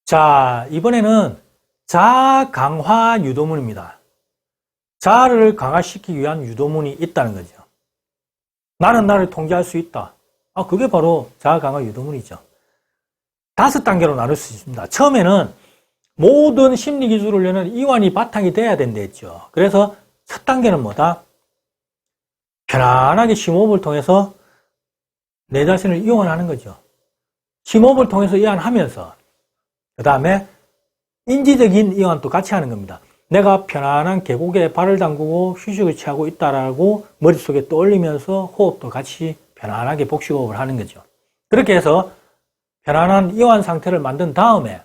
자, 이번에는 자아 강화 유도문입니다. 자아를 강화시키기 위한 유도문이 있다는 거죠. 나는 나를 통제할 수 있다. 그게 바로 자아 강화 유도문이죠. 5단계로 나눌 수 있습니다. 처음에는 모든 심리기술훈련은 이완이 바탕이 돼야 된다 했죠. 그래서 첫 단계는 뭐다? 편안하게 심호흡을 통해서 내 자신을 이완하는 거죠. 심호흡을 통해서 이완하면서 그 다음에 인지적인 이완도 같이 하는 겁니다. 내가 편안한 계곡에 발을 담그고 휴식을 취하고 있다라고 머릿속에 떠올리면서 호흡도 같이 편안하게 복식호흡을 하는 거죠. 그렇게 해서 편안한 이완 상태를 만든 다음에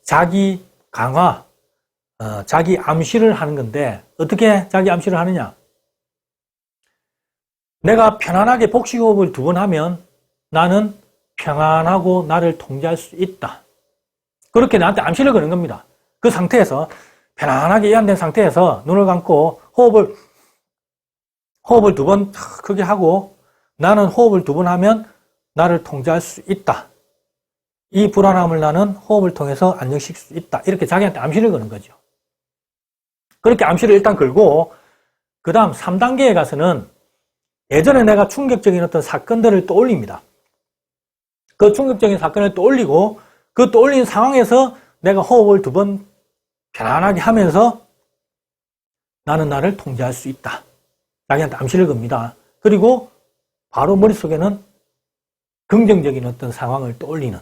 자기 강화, 자기 암시를 하는 건데 어떻게 자기 암시를 하느냐? 내가 편안하게 복식호흡을 2번 하면 나는 평안하고 나를 통제할 수 있다. 그렇게 나한테 암시를 거는 겁니다. 그 상태에서 편안하게 이완된 상태에서 눈을 감고 호흡을 2번 크게 하고 나는 호흡을 2번 하면 나를 통제할 수 있다. 이 불안함을 나는 호흡을 통해서 안정시킬 수 있다. 이렇게 자기한테 암시를 거는 거죠. 그렇게 암시를 일단 걸고 그 다음 3단계에 가서는 예전에 내가 충격적인 어떤 사건들을 떠올립니다. 그 충격적인 사건을 떠올리고 그 떠올린 상황에서 내가 호흡을 2번 편안하게 하면서 나는 나를 통제할 수 있다. 자기한테 암시를 겁니다. 그리고 바로 머릿속에는 긍정적인 어떤 상황을 떠올리는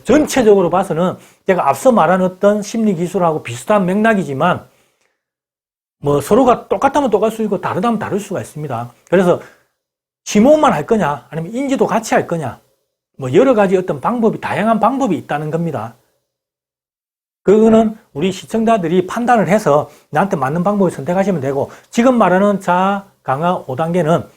전체적으로 봐서는 제가 앞서 말한 어떤 심리기술하고 비슷한 맥락이지만 서로가 똑같다면 똑같을 수 있고 다르다면 다를 수가 있습니다. 그래서 심호흡만 할 거냐 아니면 인지도 같이 할 거냐 여러 가지 어떤 방법이 다양한 방법이 있다는 겁니다. 그거는 우리 시청자들이 판단을 해서 나한테 맞는 방법을 선택하시면 되고 지금 말하는 자아 강화 5단계는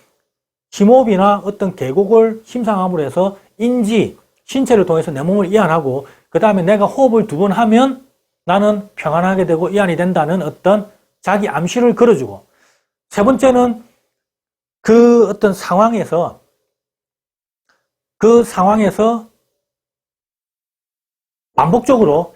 심호흡이나 어떤 계곡을 심상함으로 해서 인지, 신체를 통해서 내 몸을 이완하고 그 다음에 내가 호흡을 2번 하면 나는 평안하게 되고 이완이 된다는 어떤 자기 암시를 걸어주고 세 번째는 그 어떤 상황에서 반복적으로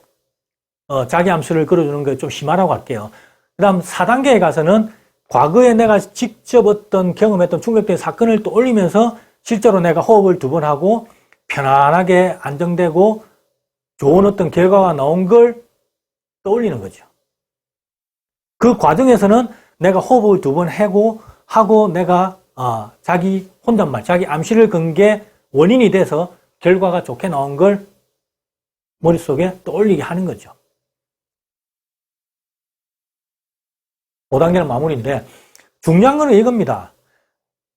자기 암시를 걸어주는 게 좀 심하다고 할게요. 그 다음 4단계에 가서는 과거에 내가 직접 어떤 경험했던 충격적인 사건을 떠올리면서 실제로 내가 호흡을 2번 하고 편안하게 안정되고 좋은 어떤 결과가 나온 걸 떠올리는 거죠. 그 과정에서는 내가 호흡을 2번 하고 내가 자기 혼잣말, 자기 암시를 건 게 원인이 돼서 결과가 좋게 나온 걸 머릿속에 떠올리게 하는 거죠. 5단계는 마무리인데 중요한 거는 이겁니다.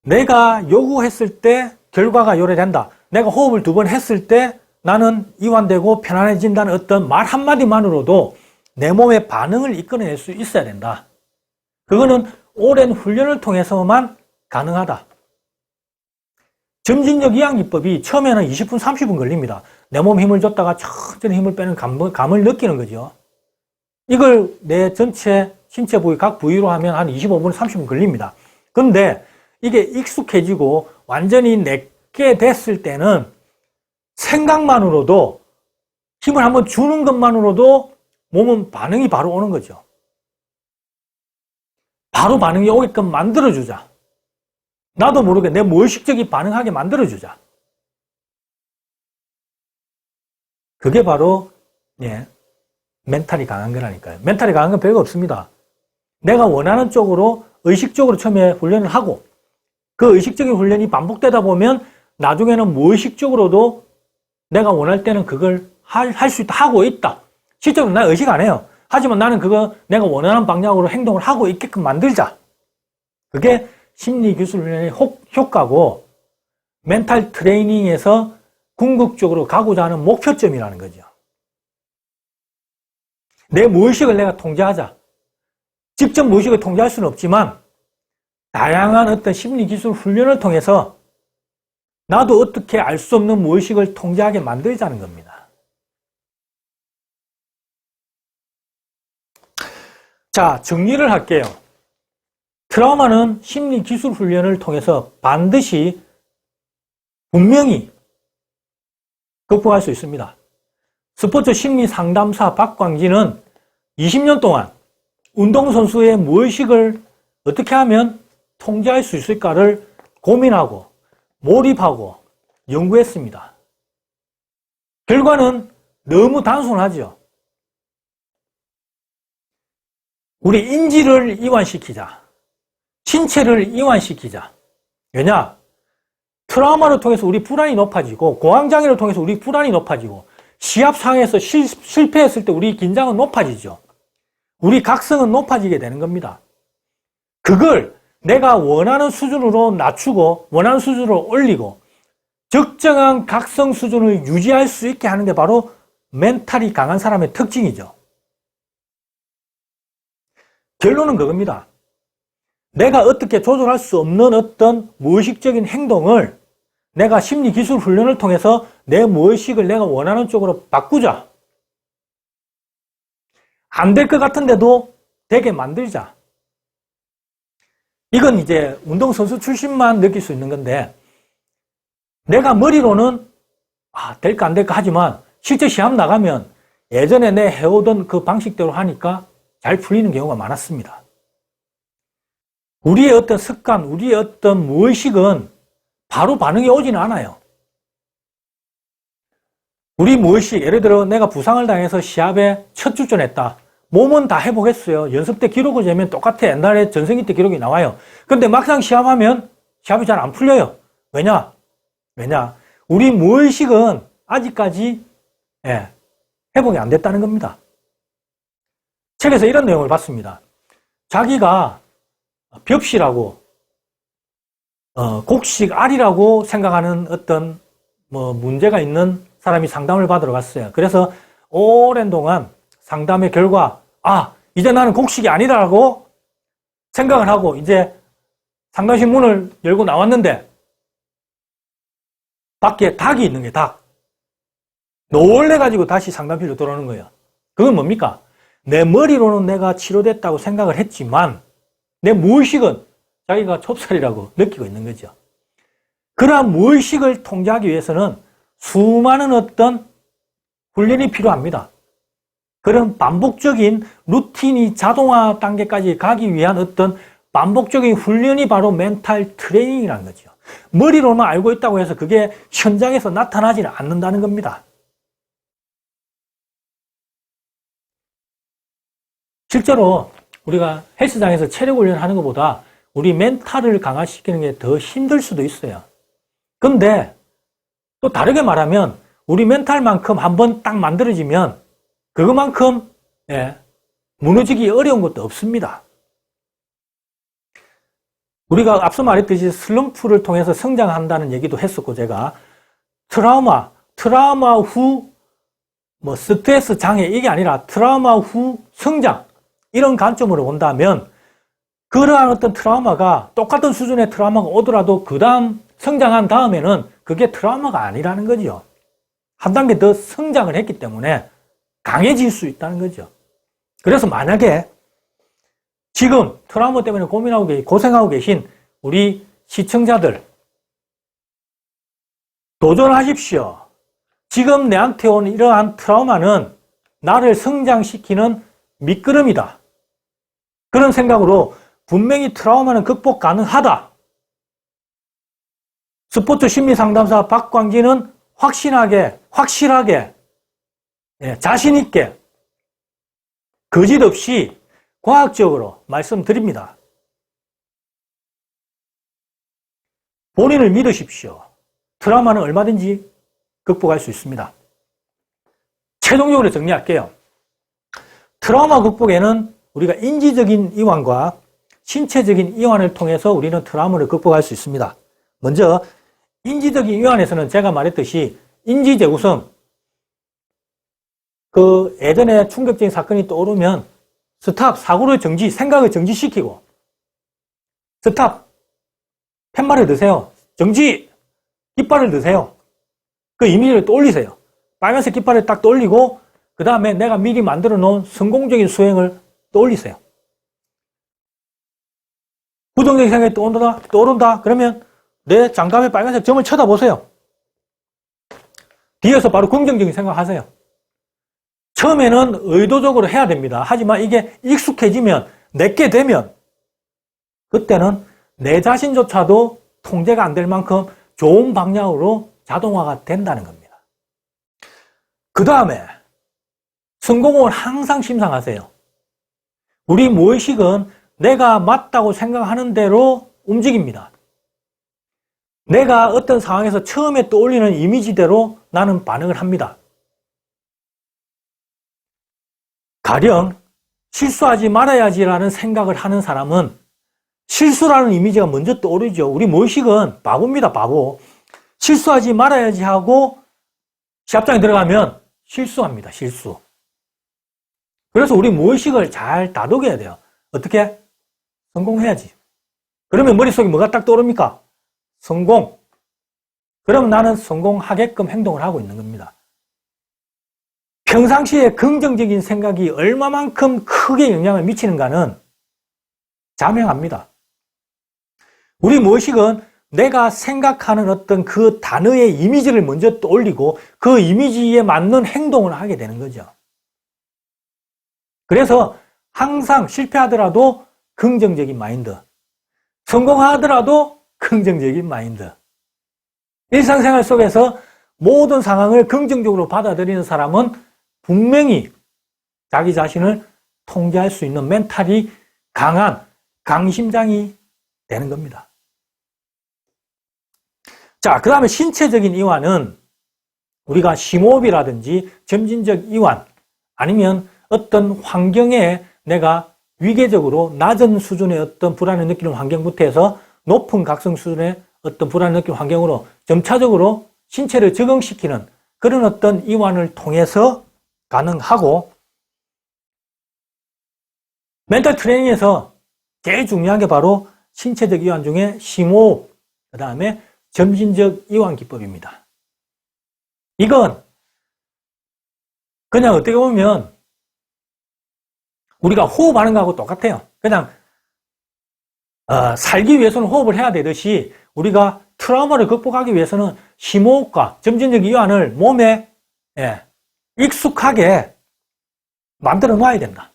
내가 요구했을 때 결과가 요래된다. 내가 호흡을 2번 했을 때 나는 이완되고 편안해진다는 어떤 말 한마디만으로도 내 몸의 반응을 이끌어낼 수 있어야 된다. 그거는 오랜 훈련을 통해서만 가능하다. 점진적 이완기법이 처음에는 20분, 30분 걸립니다. 내 몸 힘을 줬다가 천천히 힘을 빼는 감을 느끼는 거죠. 이걸 내 전체 신체 부위, 각 부위로 하면 한 25분, 30분 걸립니다. 근데 이게 익숙해지고 완전히 내게 됐을 때는 생각만으로도 힘을 한번 주는 것만으로도 몸은 반응이 바로 오는 거죠. 바로 반응이 오게끔 만들어주자. 나도 모르게 내 무의식적이 반응하게 만들어주자. 그게 바로 멘탈이 강한 거라니까요. 멘탈이 강한 건 별거 없습니다. 내가 원하는 쪽으로 의식적으로 처음에 훈련을 하고 그 의식적인 훈련이 반복되다 보면 나중에는 무의식적으로도 내가 원할 때는 그걸 할 수 있다, 하고 있다. 실제로 난 의식 안 해요. 하지만 나는 그거 내가 원하는 방향으로 행동을 하고 있게끔 만들자. 그게 심리기술 훈련의 효과고 멘탈 트레이닝에서 궁극적으로 가고자 하는 목표점이라는 거죠. 내 무의식을 내가 통제하자. 직접 무의식을 통제할 수는 없지만 다양한 어떤 심리기술 훈련을 통해서 나도 어떻게 알 수 없는 무의식을 통제하게 만들자는 겁니다. 자, 정리를 할게요. 트라우마는 심리기술 훈련을 통해서 반드시 분명히 극복할 수 있습니다. 스포츠 심리 상담사 박광진은 20년 동안 운동선수의 무의식을 어떻게 하면 통제할 수 있을까를 고민하고 몰입하고 연구했습니다. 결과는 너무 단순하죠. 우리 인지를 이완시키자. 신체를 이완시키자. 왜냐? 트라우마를 통해서 우리 불안이 높아지고 공황장애를 통해서 우리 불안이 높아지고 시합 상에서 실패했을 때 우리 긴장은 높아지죠. 우리 각성은 높아지게 되는 겁니다. 그걸 내가 원하는 수준으로 낮추고 원하는 수준으로 올리고 적정한 각성 수준을 유지할 수 있게 하는 게 바로 멘탈이 강한 사람의 특징이죠. 결론은 그겁니다. 내가 어떻게 조절할 수 없는 어떤 무의식적인 행동을 내가 심리기술 훈련을 통해서 내 무의식을 내가 원하는 쪽으로 바꾸자. 안 될 것 같은데도 되게 만들자. 이건 이제 운동선수 출신만 느낄 수 있는 건데 내가 머리로는 될까 안 될까 하지만 실제 시합 나가면 예전에 내 해오던 그 방식대로 하니까 잘 풀리는 경우가 많았습니다. 우리의 어떤 습관, 우리의 어떤 무의식은 바로 반응이 오지는 않아요. 우리 무의식, 예를 들어 내가 부상을 당해서 시합에 첫 출전했다. 몸은 다 회복했어요. 연습 때 기록을 재면 똑같아. 옛날에 전성기 때 기록이 나와요. 근데 막상 시합하면 시합이 잘 안 풀려요. 왜냐? 우리 무의식은 아직까지 회복이 안 됐다는 겁니다. 책에서 이런 내용을 봤습니다. 자기가 벽시라고 곡식 알이라고 생각하는 어떤 문제가 있는 사람이 상담을 받으러 갔어요. 그래서 오랜 동안 상담의 결과 이제 나는 곡식이 아니라고 생각을 하고 이제 상담실 문을 열고 나왔는데 밖에 닭이 있는 게 닭. 놀래가지고 다시 상담실로 들어오는 거예요. 그건 뭡니까? 내 머리로는 내가 치료됐다고 생각을 했지만 내 무의식은 자기가 좁쌀이라고 느끼고 있는 거죠. 그러한 무의식을 통제하기 위해서는 수많은 어떤 훈련이 필요합니다. 그런 반복적인 루틴이 자동화 단계까지 가기 위한 어떤 반복적인 훈련이 바로 멘탈 트레이닝이라는 거죠. 머리로는 알고 있다고 해서 그게 현장에서 나타나지는 않는다는 겁니다. 실제로 우리가 헬스장에서 체력 훈련하는 것보다 우리 멘탈을 강화시키는 게 더 힘들 수도 있어요. 근데 또 다르게 말하면 우리 멘탈만큼 한번 딱 만들어지면 그것만큼 무너지기 어려운 것도 없습니다. 우리가 앞서 말했듯이 슬럼프를 통해서 성장한다는 얘기도 했었고 제가 트라우마 후 스트레스 장애 이게 아니라 트라우마 후 성장 이런 관점으로 본다면 그러한 어떤 트라우마가 똑같은 수준의 트라우마가 오더라도 그 다음 성장한 다음에는 그게 트라우마가 아니라는 거죠. 한 단계 더 성장을 했기 때문에 강해질 수 있다는 거죠. 그래서 만약에 지금 트라우마 때문에 고생하고 계신 우리 시청자들 도전하십시오. 지금 내한테 온 이러한 트라우마는 나를 성장시키는 미끄럼이다. 그런 생각으로 분명히 트라우마는 극복 가능하다. 스포츠 심리상담사 박광진은 확실하게 자신 있게 거짓 없이 과학적으로 말씀드립니다. 본인을 믿으십시오. 트라우마는 얼마든지 극복할 수 있습니다. 최종적으로 정리할게요. 트라우마 극복에는 우리가 인지적인 이완과 신체적인 이완을 통해서 우리는 트라우마를 극복할 수 있습니다. 먼저 인지적인 이완에서는 제가 말했듯이 인지재구성, 예전에 충격적인 사건이 떠오르면 스탑, 사고를 정지, 생각을 정지시키고 스탑, 팻말을 드세요. 정지, 깃발을 드세요. 그 이미지를 떠올리세요. 빨간색 깃발을 딱 떠올리고 그 다음에 내가 미리 만들어 놓은 성공적인 수행을 떠올리세요. 부정적인 생각이 떠오른다? 그러면 내 장갑에 빨간색 점을 쳐다보세요. 뒤에서 바로 긍정적인 생각하세요. 처음에는 의도적으로 해야 됩니다. 하지만 이게 익숙해지면, 내게 되면, 그때는 내 자신조차도 통제가 안 될 만큼 좋은 방향으로 자동화가 된다는 겁니다. 그 다음에 성공을 항상 심상하세요. 우리 무의식은 내가 맞다고 생각하는 대로 움직입니다. 내가 어떤 상황에서 처음에 떠올리는 이미지대로 나는 반응을 합니다. 가령 실수하지 말아야지라는 생각을 하는 사람은 실수라는 이미지가 먼저 떠오르죠. 우리 무의식은 바보입니다, 바보. 실수하지 말아야지 하고 시합장에 들어가면 실수합니다, 실수. 그래서 우리 무의식을 잘 다독여야 돼요. 어떻게? 성공해야지. 그러면 머릿속에 뭐가 딱 떠오릅니까? 성공. 그럼 나는 성공하게끔 행동을 하고 있는 겁니다. 평상시에 긍정적인 생각이 얼마만큼 크게 영향을 미치는가는 자명합니다. 우리 무의식은 내가 생각하는 어떤 그 단어의 이미지를 먼저 떠올리고 그 이미지에 맞는 행동을 하게 되는 거죠. 그래서 항상 실패하더라도 긍정적인 마인드, 성공하더라도 긍정적인 마인드. 일상생활 속에서 모든 상황을 긍정적으로 받아들이는 사람은 분명히 자기 자신을 통제할 수 있는 멘탈이 강한 강심장이 되는 겁니다. 자, 그 다음에 신체적인 이완은 우리가 심호흡이라든지 점진적 이완 아니면 어떤 환경에 내가 위계적으로 낮은 수준의 어떤 불안을 느끼는 환경부터 해서 높은 각성 수준의 어떤 불안을 느끼는 환경으로 점차적으로 신체를 적응시키는 그런 어떤 이완을 통해서 가능하고, 멘탈 트레이닝에서 제일 중요한 게 바로 신체적 이완 중에 심호흡, 그 다음에 점진적 이완 기법입니다. 이건 그냥 어떻게 보면 우리가 호흡하는 거하고 똑같아요. 그냥 살기 위해서는 호흡을 해야 되듯이 우리가 트라우마를 극복하기 위해서는 심호흡과 점진적 이완을 몸에 익숙하게 만들어 놔야 된다.